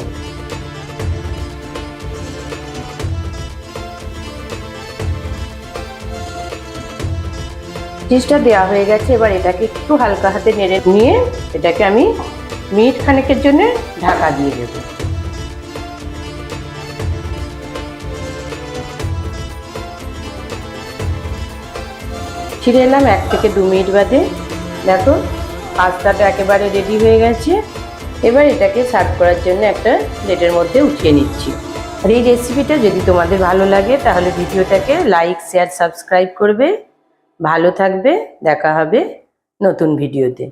চিজটা দেওয়া হয়ে গেছে। এবার এটাকে একটু হালকা হাতে নেড়ে নিয়ে এটাকে আমি মিনিট খানেকের জন্য ঢাকা দিয়ে দেব। ফিরে এলাম 1 থেকে 2 মিনিট বাদে। দেখো পাস্তাটা একেবারে রেডি হয়ে গেছে। এবার এটাকে সার্ভ করার জন্য একটা প্লেটের মধ্যে উঠিয়ে নিচ্ছি। আর এই রেসিপিটা যদি তোমাদের ভালো লাগে তাহলে ভিডিওটাকে লাইক, শেয়ার, সাবস্ক্রাইব করবে। ভালো থাকবে, দেখা হবে নতুন ভিডিওতে।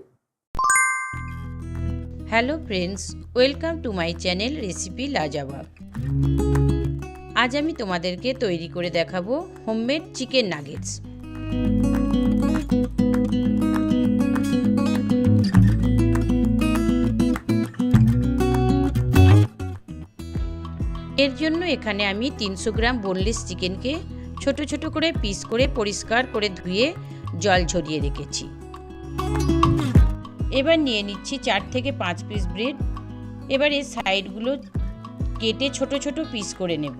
Hello friends, welcome to my channel recipe Lajawab. আজ আমি তোমাদেরকে তৈরি করে দেখাবো হোমমেড চিকেন নাগেটস। এর জন্য এখানে আমি 300 গ্রাম বোনলেস চিকেনকে ছোট ছোট করে পিস করে পরিষ্কার করে ধুয়ে জল ঝরিয়ে রেখেছি। এবার নিয়ে নিচ্ছি 4 থেকে 5 পিস ব্রেড। এবার এর সাইডগুলো কেটে ছোট ছোট পিস করে নেব।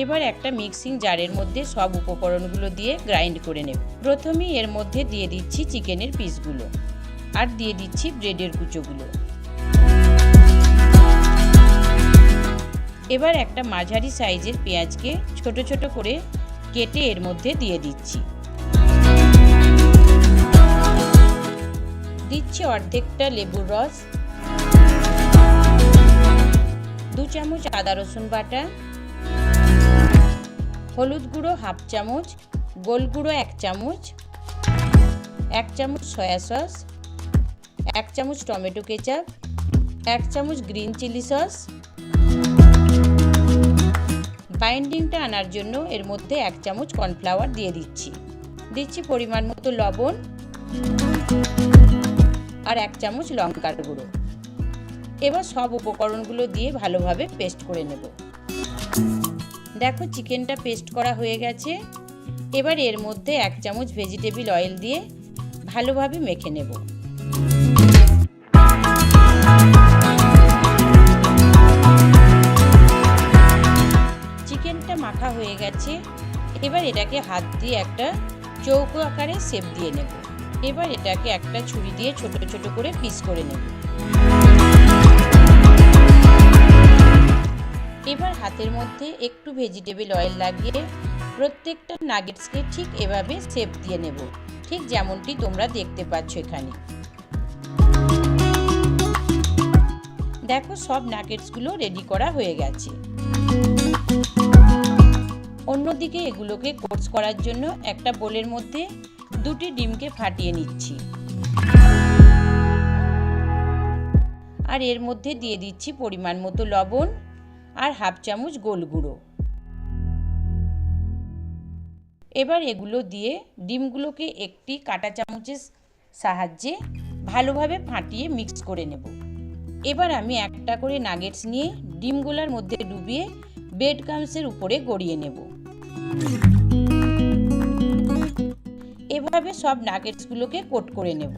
এবার একটা মিক্সিং জারের মধ্যে সব উপকরণগুলো দিয়ে গ্রাইন্ড করে নেব। প্রথমেই এর মধ্যে দিয়ে দিচ্ছি চিকেনের পিসগুলো আর দিয়ে দিচ্ছি ব্রেডের কুচোগুলো। এবার একটা মাঝারি সাইজের পেঁয়াজকে ছোট ছোট করে কেটে এর মধ্যে দিয়ে দিচ্ছি। দিচ্ছি অর্ধেকটা লেবুর রস, 2 চামচ আদা রসুন বাটা, হলুদ গুঁড়ো 1/2 চামচ, গোল গুঁড়ো 1 চামচ, 1 চামচ সয়া সস, 1 চামচ টমেটো কেচাপ, 1 চামচ গ্রিন চিলি সস। বাইন্ডিংটা আনার জন্য এর মধ্যে 1 চামচ কর্নফ্লাওয়ার দিয়ে দিচ্ছি পরিমাণ মতো লবণ আর 1 চামচ লঙ্কার গুঁড়ো। এবার সব উপকরণগুলো দিয়ে ভালোভাবে পেস্ট করে নেব। দেখো চিকেনটা পেস্ট করা হয়ে গেছে। এবার এর মধ্যে 1 চামচ ভেজিটেবল অয়েল দিয়ে ভালোভাবে মেখে নেব। চিকেনটা মাখা হয়ে গেছে। এবার এটাকে হাত দিয়ে একটা চৌকো আকারে শেপ দিয়ে নেব। এবার এটাকে একটা ছুরি দিয়ে ছোট ছোট করে পিস করে নেব। এবার হাতের মধ্যে একটু ভেজিটেবল অয়েল লাগিয়ে প্রত্যেকটা নাগেটসকে ঠিক এভাবে শেপ দিয়ে নেব, ঠিক যেমনটি তোমরা দেখতে পাচ্ছ এখানে। দেখো সব নাগেটসগুলো রেডি করা হয়ে গেছে। অন্যদিকে এগুলোকে কোটস করার জন্য একটা বোলের মধ্যে 2টি ডিমকে ফাটিয়ে নিচ্ছি আর এর মধ্যে দিয়ে দিচ্ছি পরিমাণ মতো লবণ আর 1/2 চামচ গোল গুঁড়ো। এবার এগুলো দিয়ে ডিমগুলোকে একটি কাঁটা চামচের সাহায্যে ভালোভাবে ফাটিয়ে মিক্স করে নেব। এবার আমি একটা করে নাগেটস নিয়ে ডিমগুলোর মধ্যে ডুবিয়ে ব্রেড ক্রাম্বসের উপরে গড়িয়ে নেব। এভাবে সব নাগেটসগুলোকে কোট করে নেব।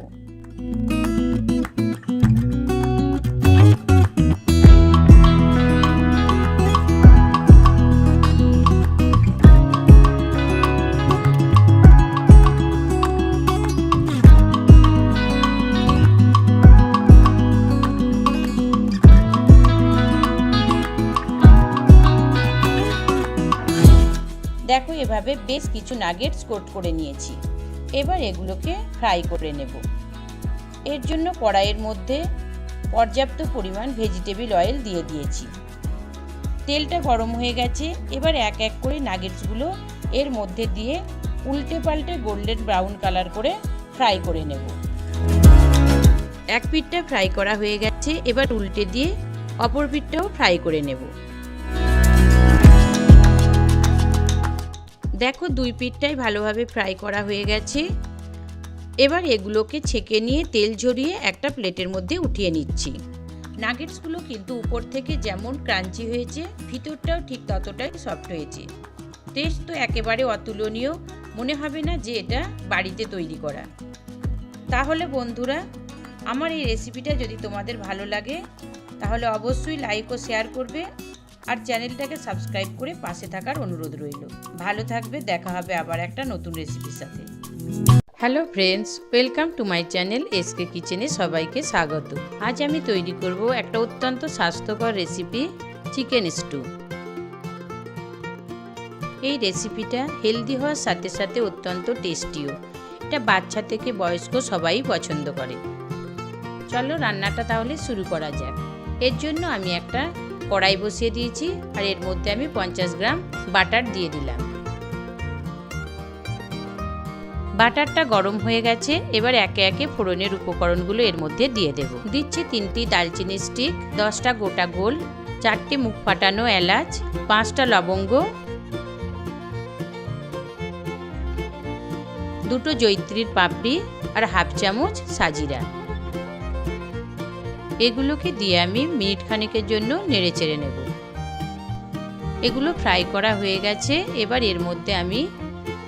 দেখো এভাবে বেশ কিছু নাগেটস কোট করে নিয়েছি। এবার এগুলোকে ফ্রাই করে নেব। এর জন্য কড়াইয়ের মধ্যে পর্যাপ্ত পরিমাণ ভেজিটেবল অয়েল দিয়ে দিয়েছি। তেলটা গরম হয়ে গেছে। এবার এক এক করে নাগেটসগুলো এর মধ্যে দিয়ে উল্টে পাল্টে গোল্ডেন ব্রাউন কালার করে ফ্রাই করে নেব। এক পিঠটা ফ্রাই করা হয়ে গেছে। এবার উল্টে দিয়ে অপর পিঠটাও ফ্রাই করে নেব। দেখো 2 পিঠটাই ভালোভাবে ফ্রাই করা হয়ে গেছে। এবার এগুলোকে ছেঁকে নিয়ে তেল ঝরিয়ে একটা প্লেটের মধ্যে উঠিয়ে নিচ্ছি। নাগেটসগুলো কিন্তু উপর থেকে যেমন ক্রাঞ্চি হয়েছে, ভিতরটাও ঠিক ততটাই সফট হয়েছে। টেস্ট তো একেবারে অতুলনীয়, মনে হবে না যে এটা বাড়িতে তৈরি করা। তাহলে বন্ধুরা, আমার এই রেসিপিটা যদি তোমাদের ভালো লাগে তাহলে অবশ্যই লাইক ও শেয়ার করবে আর চ্যানেলটাকে সাবস্ক্রাইব করে পাশে থাকার অনুরোধ রইল। ভালো থাকবে, দেখা হবে আবার একটা নতুন রেসিপির সাথে। Hello friends, welcome to my channel SK কিচেনে সবাইকে স্বাগত। আজ আমি তৈরি করব একটা অত্যন্ত স্বাস্থ্যকর রেসিপি, চিকেন স্টু। এই রেসিপিটা হেলদি হওয়ার সাথে সাথে অত্যন্ত টেস্টিও। এটা বাচ্চা থেকে বয়স্ক সবাই পছন্দ করে। চলো রান্নাটা তাহলে শুরু করা যাক। এর জন্য আমি একটা কড়াই বসিয়ে দিয়েছি আর এর মধ্যে আমি 50 গ্রাম বাটার দিয়ে দিলাম। বাটারটা গরম হয়ে গেছে। এবার একে একে ফোড়নের উপকরণগুলো এর মধ্যে দিয়ে দেব। দিচ্ছি 3টি দালচিনি স্টিক, 10টা গোটা গোল, 4টে মুখ ফাটানো এলাচ, 5টা লবঙ্গ, 2টো জয়িত্রীর পাপড়ি আর হাফ চামচ সাজিরা। এগুলোকে দিয়ে আমি মিনিট খানেকের জন্য নেড়ে চেড়ে নেব। এগুলো ফ্রাই করা হয়ে গেছে। এবার এর মধ্যে আমি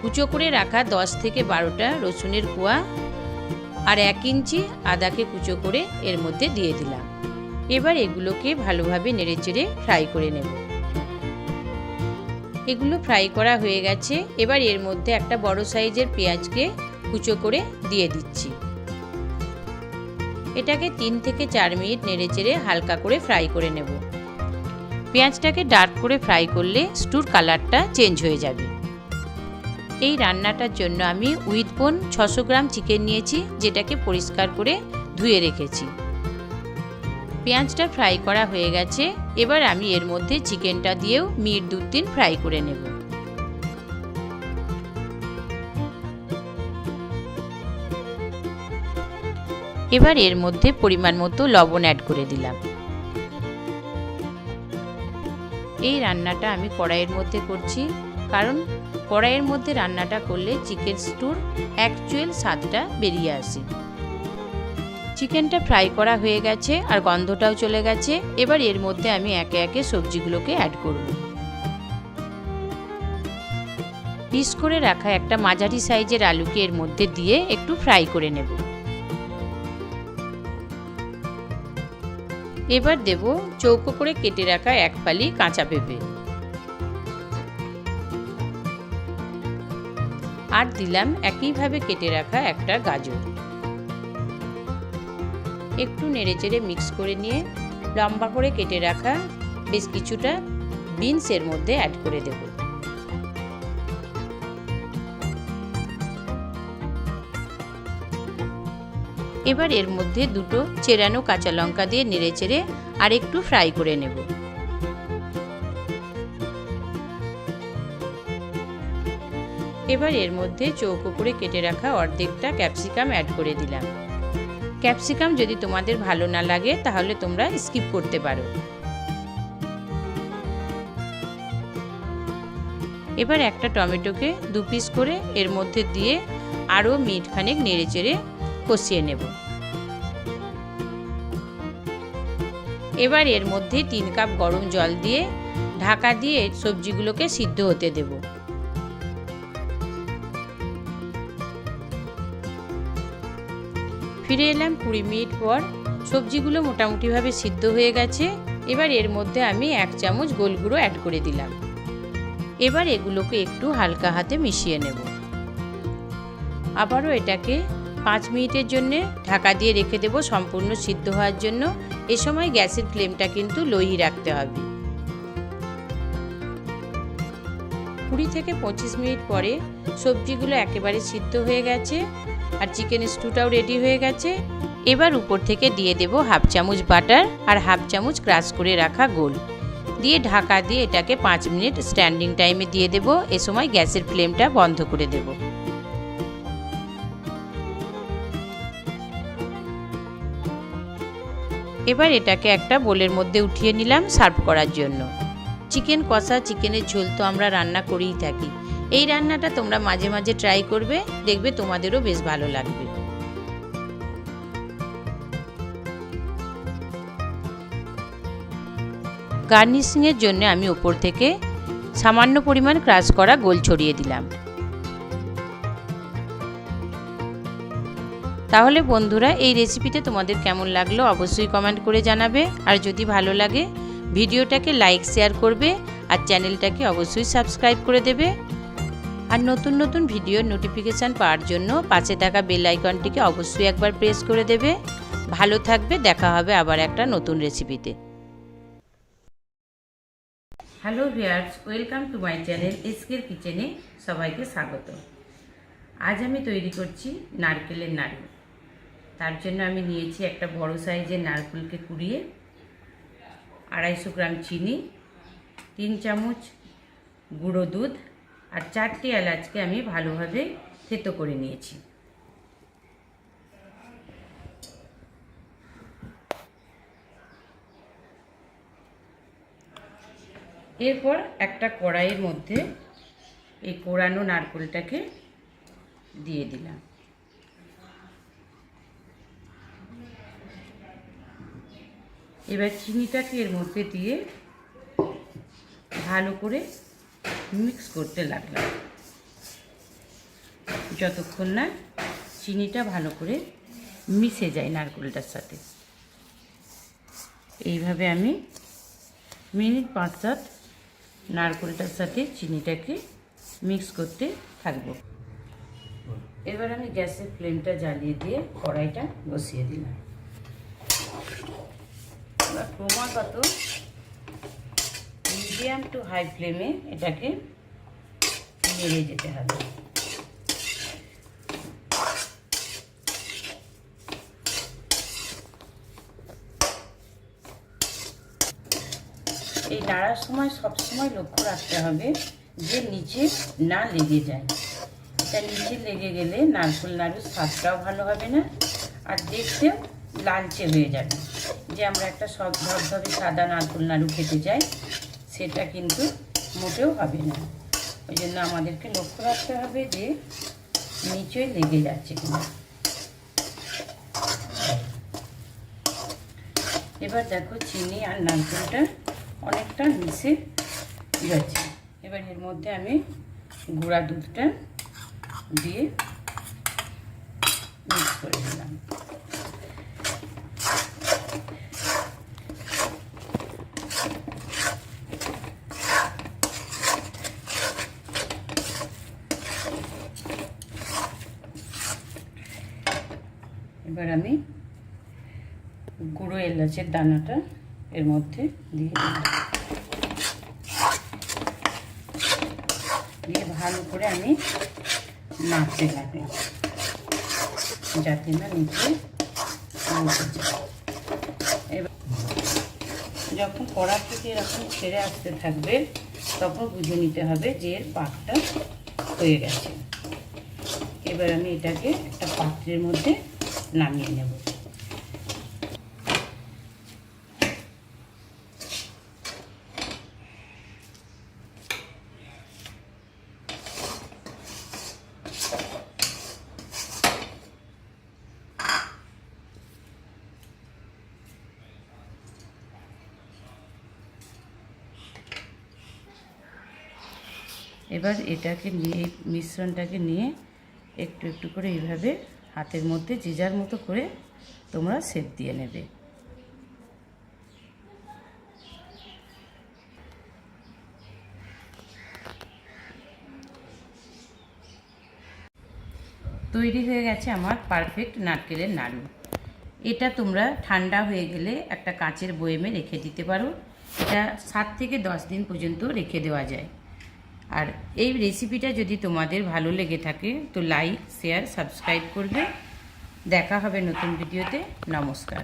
কুচো করে রাখা 10 থেকে 12টা রসুনের কোয়া আর 1 ইঞ্চি আদাকে কুচো করে এর মধ্যে দিয়ে দিলাম। এবার এগুলোকে ভালোভাবে নেড়ে চেড়ে ফ্রাই করে নেব। এগুলো ফ্রাই করা হয়ে গেছে। এবার এর মধ্যে একটা বড় সাইজের পেঁয়াজকে কুচো করে দিয়ে দিচ্ছি। এটাকে 3 থেকে 4 মিনিট নেড়ে চেড়ে হালকা করে ফ্রাই করে নেব। পেঁয়াজটাকে ডার্ক করে ফ্রাই করলে স্টুর কালারটা চেঞ্জ হয়ে যাবে। এই রান্নাটার জন্য আমি উইথ বোন 600 গ্রাম চিকেন নিয়েছি, যেটাকে পরিষ্কার করে ধুয়ে রেখেছি। পেঁয়াজটা ফ্রাই করা হয়ে গেছে। এবার আমি এর মধ্যে চিকেনটা দিয়েও মিনিট 2-3 ফ্রাই করে নেব। এবার এর মধ্যে পরিমাণ মতো লবণ অ্যাড করে দিলাম। এই রান্নাটা আমি কড়াইয়ের মধ্যে করছি, কারণ কড়াইয়ের মধ্যে রান্নাটা করলে চিকেন স্টুর অ্যাকচুয়াল স্বাদটা বেরিয়ে আসে। চিকেনটা ফ্রাই করা হয়ে গেছে আর গন্ধটাও চলে গেছে। এবার এর মধ্যে আমি একে একে সবজিগুলোকে অ্যাড করব। পিস করে রাখা একটা মাঝারি সাইজের আলুকে এর মধ্যে দিয়ে একটু ফ্রাই করে নেব। এবার দেব চৌকো করে কেটে রাখা 1 ফালি কাঁচা পেঁপে, আর দিলাম একইভাবে কেটে রাখা একটা গাজর। একটু নেড়েচেড়ে মিক্স করে নিয়ে লম্বা করে কেটে রাখা বেশ কিছুটা বিনস এর মধ্যে অ্যাড করে দেব। এবার এর মধ্যে 2টো চেরানো কাঁচা লঙ্কা দিয়ে নেড়েচেড়ে আর একটু ফ্রাই করে নেব। এবার এর মধ্যে চৌকো করে কেটে রাখা অর্ধেকটা ক্যাপসিকাম অ্যাড করে দিলাম। ক্যাপসিকাম যদি তোমাদের ভালো না লাগে তাহলে তোমরা স্কিপ করতে পারো। এবার একটা টমেটোকে 2 পিস করে এর মধ্যে দিয়ে আরও মিনিট খানেক নেড়েচেড়ে কষিয়ে নেব। এবার এর মধ্যে 3 কাপ গরম জল দিয়ে ঢাকা দিয়ে সবজিগুলোকে সিদ্ধ হতে দেব। ফিরে এলাম 20 মিনিট পর। সবজিগুলো মোটামুটিভাবে সিদ্ধ হয়ে গেছে। এবার এর মধ্যে আমি 1 চামচ গোল গুঁড়ো অ্যাড করে দিলাম। এবার এগুলোকে একটু হালকা হাতে মিশিয়ে নেব। আবারও এটাকে 5 মিনিটের জন্য ঢাকা দিয়ে রেখে দেব সম্পূর্ণ সিদ্ধ হওয়ার জন্য। এ সময় গ্যাসের ফ্লেমটা কিন্তু লোই রাখতে হবে। 20 থেকে 25 মিনিট পরে সবজিগুলো একেবারে সিদ্ধ হয়ে গেছে আর চিকেন স্টুটাও রেডি হয়ে গেছে। এবার উপর থেকে দিয়ে দেব হাফ চামচ বাটার আর হাফ চামচ ক্রাশ করে রাখা গোল দিয়ে ঢাকা দিয়ে এটাকে 5 মিনিট স্ট্যান্ডিং টাইমে দিয়ে দেব। এ সময় গ্যাসের ফ্লেমটা বন্ধ করে দেব। এবার এটাকে একটা বোলের মধ্যে উঠিয়ে নিলাম সার্ভ করার জন্য। চিকেন কষা, চিকেনের ঝোল তো আমরা রান্না করেই থাকি। এই রান্নাটা তোমরা মাঝে মাঝে ট্রাই করবে, দেখবে তোমাদেরও বেশ ভালো লাগবে। গার্নিশিংয়ের জন্য আমি উপর থেকে সামান্য পরিমাণ ক্রাশ করা গোল ছড়িয়ে দিলাম। তাহলে বন্ধুরা, এই রেসিপিটা তোমাদের কেমন লাগলো অবশ্যই কমেন্ট করে জানাবে। আর যদি ভালো লাগে ভিডিওটাকে লাইক শেয়ার করবে আর চ্যানেলটাকে অবশ্যই সাবস্ক্রাইব করে দেবে। আর নতুন নতুন ভিডিওর নোটিফিকেশান পাওয়ার জন্য পাশে থাকা বেল আইকনটিকে অবশ্যই একবার প্রেস করে দেবে। ভালো থাকবে, দেখা হবে আবার একটা নতুন রেসিপিতে। Hello viewers, welcome to my channel এসকের কিচেনে সবাইকে স্বাগত। আজ আমি তৈরি করছি নারকেলের নাড়ু। তার জন্য আমি নিয়েছি একটা বড় সাইজের নারকেলকে কুড়িয়ে, 250 গ্রাম চিনি, 3 চামচ গুঁড়ো দুধ আর 4টি এলাচকে আমি ভালোভাবে থেতো করে নিয়েছি। এরপর একটা কড়াইয়ের মধ্যে এই কোড়ানো নারকেলটাকে দিয়ে দিলাম। এবার চিনিটাকে এর মধ্যে দিয়ে ভালো করে মিক্স করতে লাগলাম, যতক্ষণ না চিনিটা ভালো করে মিশে যায় নারকেলটার সাথে। এইভাবে আমি মিনিট 5-7 নারকেলটার সাথে চিনিটাকে মিক্স করতে থাকবো। এবার আমি গ্যাসের ফ্লেমটা জ্বালিয়ে দিয়ে কড়াইটা বসিয়ে দিলাম। এবার ক্রমাগত মিডিয়াম টু হাই ফ্লেমে এটাকে নেড়ে যেতে হবে। এই নাড়ার সময় সবসময় লক্ষ্য রাখতে হবে যে নিচে না লেগে যায়। এটা নিচে লেগে গেলে নারকেল নাড়ুর স্বাদটাও ভালো হবে না, আর দেখতেও লালচে হয়ে যাবে। যে আমরা একটা ধবধবে সাদা নারকেল নাড়ু খেতে চাই, সেটা কিন্তু মোটেও হবে না। ওই জন্য আমাদেরকে লক্ষ্য রাখতে হবে যে নিচে লেগে যাচ্ছে কিনা। এবার দেখো চিনি আর নারকেলটা অনেকটা মিশে গেছে। এবার এর মধ্যে আমি গুঁড়া দুধটা দিয়ে মিক্স করে দিলাম। এবার আমি গুঁড়ো এলাচের দানাটা এর মধ্যে দিয়ে দিলাম, দিয়ে ভালো করে আমি নাড়তে লাগবে যাতে না নিচে বসে যায়। এবার যখন কড়া থেকে এরকম ছেড়ে আসতে থাকবে তখন বুঝে নিতে হবে যে এর পাকটা হয়ে গেছে। এবার আমি এটাকে একটা পাত্রের মধ্যে নামিয়ে নেব। এবার এটাকে নিয়ে মিশ্রণটাকে নিয়ে একটু একটু করে এইভাবে হাতের মধ্যে যে যার মতো করে তোমরা শেপ দিয়ে নেবে। তৈরি হয়ে গেছে আমার পারফেক্ট নারকেলের নাড়ু। এটা তোমরা ঠান্ডা হয়ে গেলে একটা কাঁচের বয়েমে রেখে দিতে পারো। এটা 7 থেকে 10 দিন পর্যন্ত রেখে দেওয়া যায়। আর এই রেসিপিটা যদি তোমাদের ভালো লেগে থাকে তো লাইক, শেয়ার, সাবস্ক্রাইব করবে। দেখা হবে নতুন ভিডিওতে। নমস্কার।